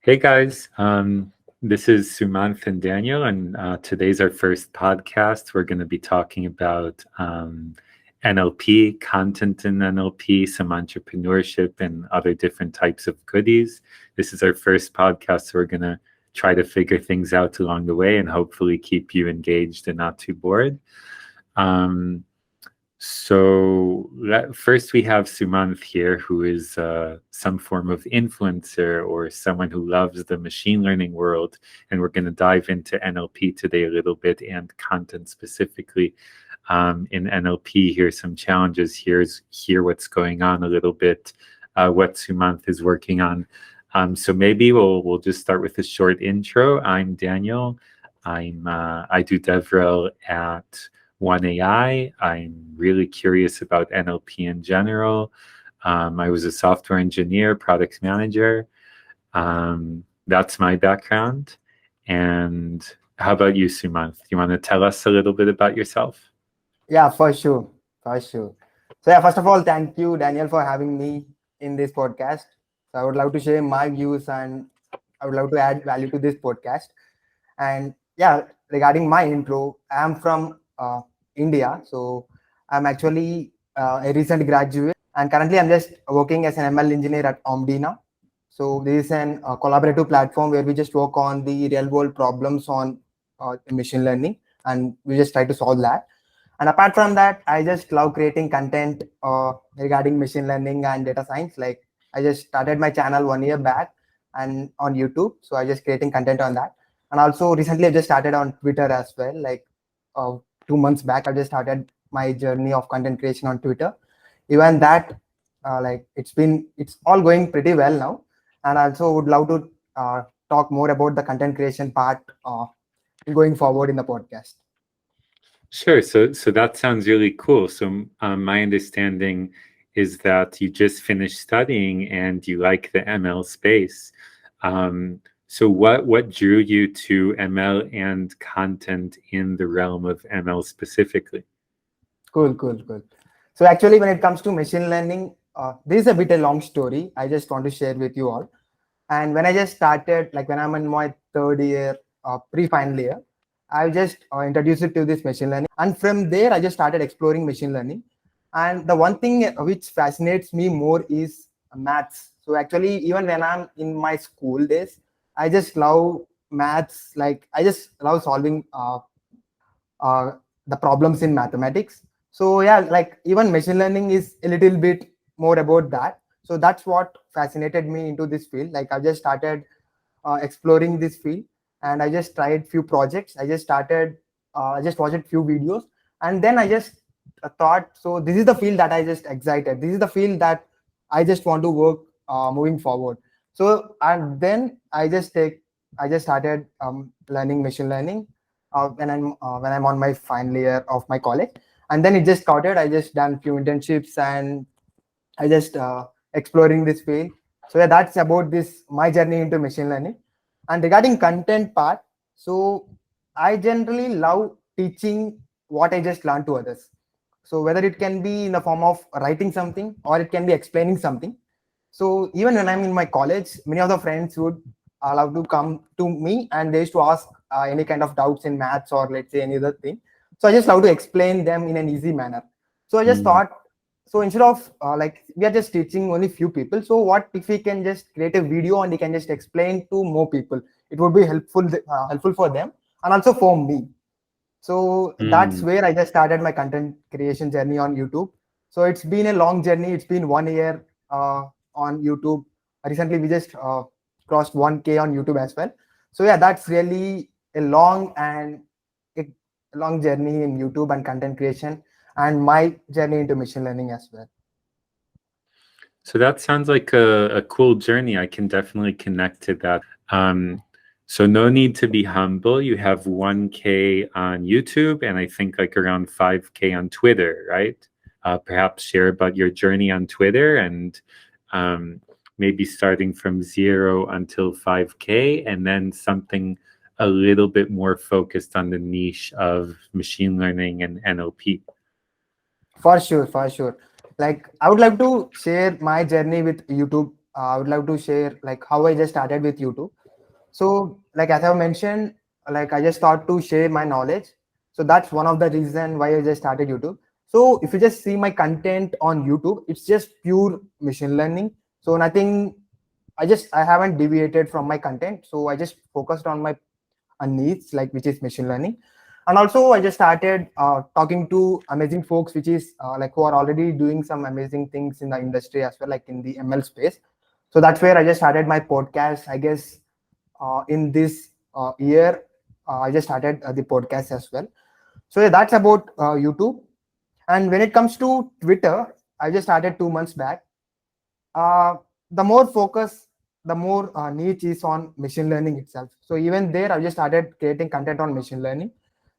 Hey guys, this is Sumanth and Daniel, and today's our first podcast. We're going to be talking about NLP, content in NLP, some entrepreneurship, and other different types of goodies. This is our first podcast, so we're going to try to figure things out along the way and hopefully keep you engaged and not too bored. First we have Sumanth here, who is some form of influencer or someone who loves the machine learning world. And we're going to dive into NLP today a little bit and content specifically in NLP. Hear some challenges, hear what's going on a little bit, what Sumanth is working on. So maybe we'll just start with a short intro. I'm Daniel. I do DevRel at One AI. I'm really curious about NLP in general. I was a software engineer, product manager. That's my background. And how about you, Sumanth? Do you want to tell us a little bit about yourself? Yeah, for sure. So first of all, thank you, Daniel, for having me in this podcast. So I would love to share my views and I would love to add value to this podcast. And yeah, regarding my intro, I'm from India. So I'm actually a recent graduate and currently I'm just working as an ML engineer at Omdina. So this is an collaborative platform where we just work on the real world problems on machine learning and we just try to solve that. And apart from that, I just love creating content regarding machine learning and data science. Like I just started my channel 1 year back and on YouTube. So I just creating content on that. And also recently I just started on Twitter as well. Like 2 months back, I just started my journey of content creation on Twitter. Even that, it's all going pretty well now. And I also would love to talk more about the content creation part going forward in the podcast. Sure. So that sounds really cool. So my understanding is that you just finished studying and you like the ML space. So what drew you to ML and content in the realm of ML specifically? Cool. So actually, when it comes to machine learning, this is a bit a long story. I just want to share with you all. And when I just started, like when I'm in my third year, pre-final year, I just introduced it to this machine learning. And from there, I just started exploring machine learning. And the one thing which fascinates me more is maths. So actually, even when I'm in my school days, I just love maths. Like I just love solving uh, the problems in mathematics. So yeah, like even machine learning is a little bit more about that. So that's what fascinated me into this field. Like I just started exploring this field and I just tried few projects. I just watched few videos and then I just thought, so this is the field that I just excited. This is the field that I just want to work moving forward. So and then I just started learning machine learning when I'm on my final year of my college, and then it just started. I just done few internships and I just exploring this field. So yeah, that's about this my journey into machine learning. And regarding content part, so I generally love teaching what I just learned to others. So whether it can be in the form of writing something or it can be explaining something. So even when I'm in my college, many of the friends would allow to come to me and they used to ask any kind of doubts in maths or let's say any other thing. So I just love to explain them in an easy manner. So I just thought, so instead of like we are just teaching only few people, so what if we can just create a video and we can just explain to more people? It would be helpful for them and also for me. So that's where I just started my content creation journey on YouTube. So it's been a long journey. It's been 1 year on YouTube. Recently, we just crossed 1K on YouTube as well. So yeah, that's really a a long journey in YouTube and content creation, and my journey into machine learning as well. So that sounds like a cool journey. I can definitely connect to that. So no need to be humble. You have 1K on YouTube and I think like around 5K on Twitter, right? Perhaps share about your journey on Twitter and maybe starting from 0 until 5K and then something a little bit more focused on the niche of machine learning and NLP. For sure. Like I would like to share my journey with YouTube I would love to share like how I just started with YouTube. So like as I mentioned, like I just thought to share my knowledge. So that's one of the reason why I just started YouTube. So if you just see my content on YouTube, it's just pure machine learning. So nothing, I haven't deviated from my content. So I just focused on my needs, like which is machine learning. And also I just started talking to amazing folks, which is like who are already doing some amazing things in the industry as well, like in the ML space. So that's where I just started my podcast. I guess in this year, I just started the podcast as well. So yeah, that's about YouTube. And when it comes to Twitter, I just started 2 months back. uh, the more focus, the more niche is on machine learning itself. So even there, I just started creating content on machine learning.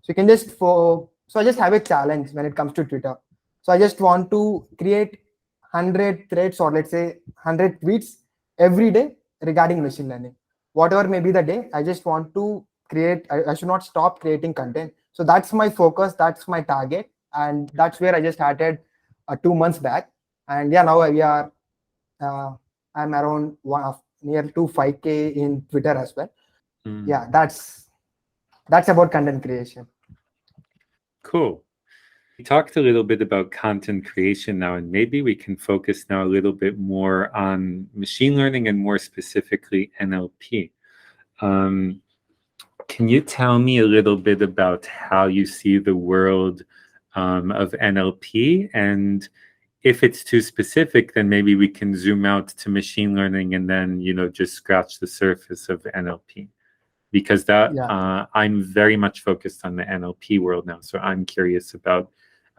So you can just so I just have a challenge when it comes to Twitter. So I just want to create 100 threads, or let's say 100 tweets every day regarding machine learning. Whatever may be the day, I just want to create. I should not stop creating content. So that's my focus. That's my target, and that's where I just started 2 months back. And yeah, now we are uh, I'm around one of near to 5K in Twitter as well. Yeah, Mm, that's about content creation. cool. We talked a little bit about content creation now, and maybe we can focus now a little bit more on machine learning and more specifically NLP. Um, can you tell me a little bit about how you see the world of NLP? And if it's too specific, then maybe we can zoom out to machine learning and then, just scratch the surface of NLP. Because that Yeah, I'm very much focused on the NLP world now. So I'm curious about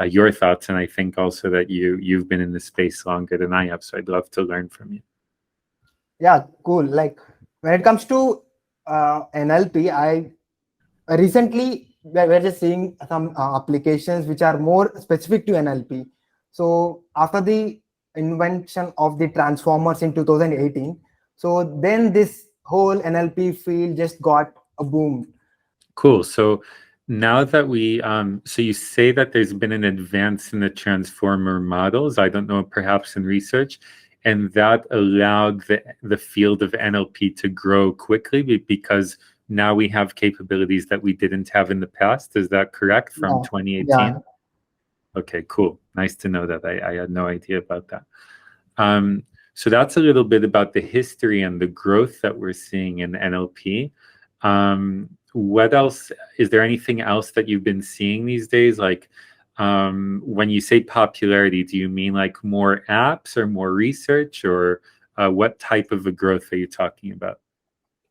your thoughts, and I think also that you've been in the space longer than I have. So I'd love to learn from you. yeah, cool. Like when it comes to NLP, I recently we're just seeing some applications which are more specific to NLP. So after the invention of the transformers in 2018, so then this whole NLP field just got a boom. Cool. So now that so you say that there's been an advance in the transformer models, I don't know, perhaps in research, and that allowed the field of NLP to grow quickly because now we have capabilities that we didn't have in the past. Is that correct from Yeah, yeah, 2018? Okay, cool. Nice to know that. I had no idea about that. Um, so that's a little bit about the history and the growth that we're seeing in NLP. What else? Is there anything else that you've been seeing these days? Like when you say popularity, do you mean like more apps or more research, or what type of a growth are you talking about?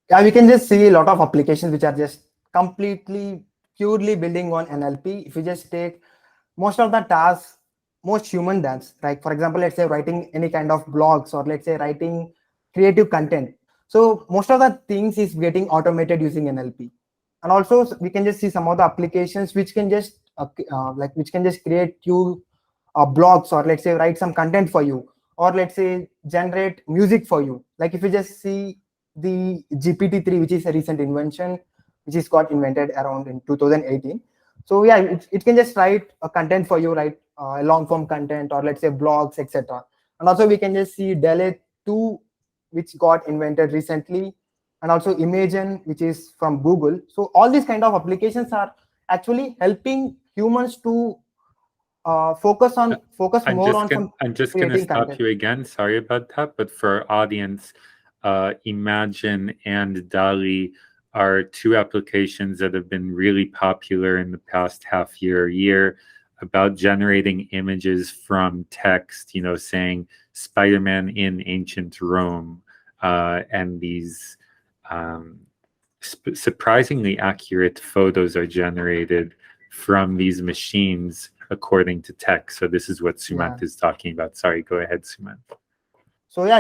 yeah. We can just see a lot of applications which are just completely purely building on NLP. If you just take most of the tasks, most human dance, like for example, let's say writing any kind of blogs, or let's say writing creative content. So most of the things is getting automated using NLP. And also we can just see some of the applications which can just which can just create you blogs, or let's say write some content for you, or let's say generate music for you. Like if you just see the GPT-3, which is a recent invention, which is got invented around in 2018. So yeah, it can just write a content for you, right? Long form content, or let's say blogs, etc. And also we can just see Delete 2, which got invented recently, and also Imagen, which is from Google. So all these kind of applications are actually helping humans to focus I'm more just on gonna some I'm just gonna creating stop content. you again. Sorry about that, but for our audience, Imagine and Dali are two applications that have been really popular in the past half year about generating images from text. Saying Spider-Man in ancient Rome, and these um, surprisingly accurate photos are generated from these machines according to tech. So this is what Yeah. Sumanth is talking about. Sorry, go ahead, Sumanth. So yeah,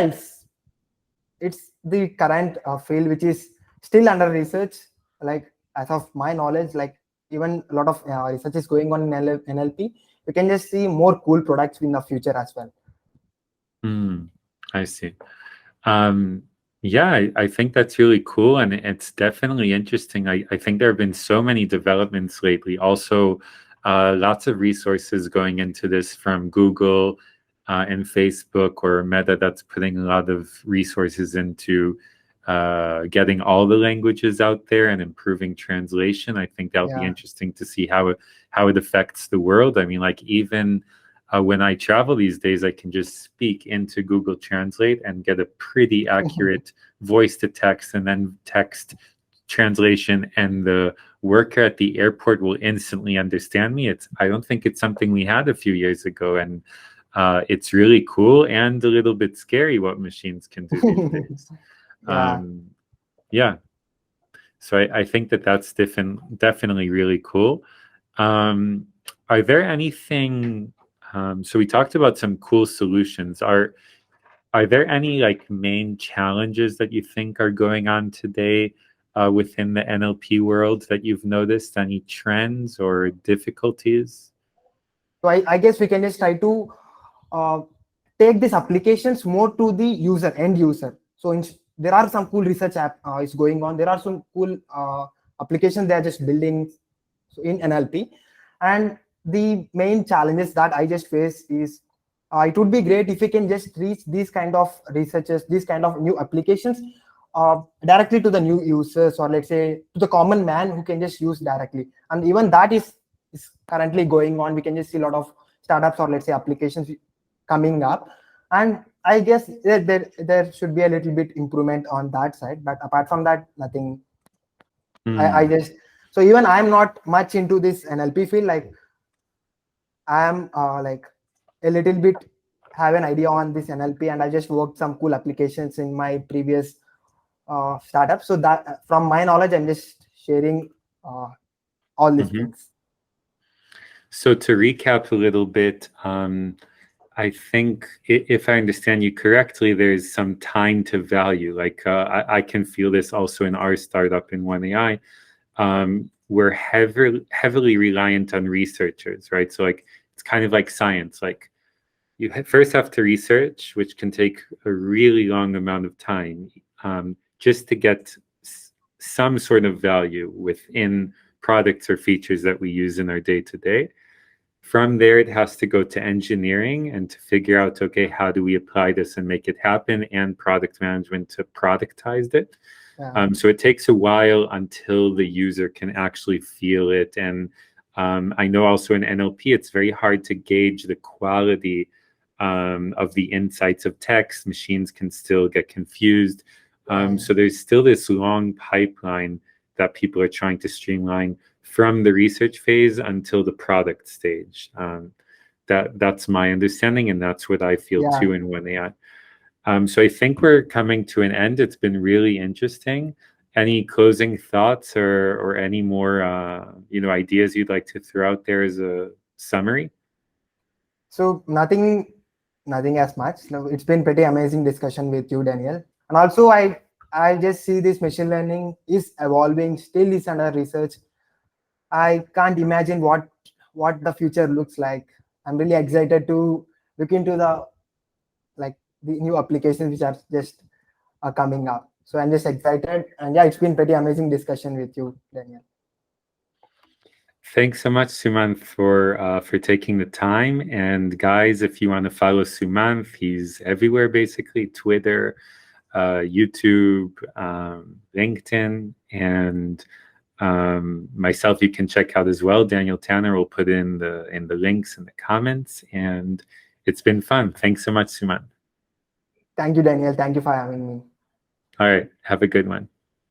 it's the current field which is still under research. Like as of my knowledge, like even a lot of research is going on in NLP. You can just see more cool products in the future as well. I see. Um, yeah, I think that's really cool, and it's definitely interesting. I think there have been so many developments lately. Also, lots of resources going into this from Google, and Facebook or Meta that's putting a lot of resources into getting all the languages out there and improving translation. I think that'll be Yeah. interesting to see how it affects the world. I mean, like even when I travel these days, I can just speak into Google Translate and get a pretty accurate voice to text and then text translation, and the worker at the airport will instantly understand me. I don't think it's something we had a few years ago, and it's really cool and a little bit scary what machines can do these days. Yeah. Yeah. So I think that's definitely really cool. Are there anything? So we talked about some cool solutions. Are there any like main challenges that you think are going on today within the NLP world that you've noticed? Any trends or difficulties? So I guess we can just try to uh, take these applications more to the end user. So there are some cool research app is going on. There are some cool applications they are just building in NLP, and the main challenges that I just face is it would be great if we can just reach these kind of researchers, these kind of new applications directly to the new users, or let's say to the common man who can just use directly. And even that is currently going on. We can just see a lot of startups or let's say applications coming up, and I guess there should be a little bit improvement on that side. But apart from that, nothing. I just, so even I'm not much into this NLP field. Like I'm like a little bit have an idea on this NLP, and I just worked some cool applications in my previous startup. So that from my knowledge, I'm just sharing all these things. So to recap a little bit, I think if I understand you correctly, there's some time to value. Like I can feel this also in our startup in One AI. We're heavily reliant on researchers, right? So like it's kind of like science. Like you first have to research, which can take a really long amount of time, just to get some sort of value within products or features that we use in our day-to-day. From there, it has to go to engineering and to figure out, okay, how do we apply this and make it happen, and product management to productize it. Yeah. So it takes a while until the user can actually feel it. And I know also in NLP, it's very hard to gauge the quality of the insights of text. Machines can still get confused. So there's still this long pipeline that people are trying to streamline from the research phase until the product stage. That's my understanding, and that's what I feel too in One AI. So I think we're coming to an end. It's been really interesting. Any closing thoughts or any more ideas you'd like to throw out there as a summary? So nothing as much. No, it's been pretty amazing discussion with you, Daniel. And also I just see this machine learning is evolving, still is under research. I can't imagine what the future looks like. I'm really excited to look into the new applications which are just coming up. So I'm just excited, and yeah, it's been pretty amazing discussion with you, Daniel. Thanks so much, Sumanth, for taking the time. And guys, if you want to follow Sumanth, he's everywhere basically: Twitter, YouTube, LinkedIn, and myself you can check out as well. Daniel Tannor will put in the links in the comments, and it's been fun. Thanks so much, Sumanth. Thank you, Daniel. Thank you for having me. All right, have a good one.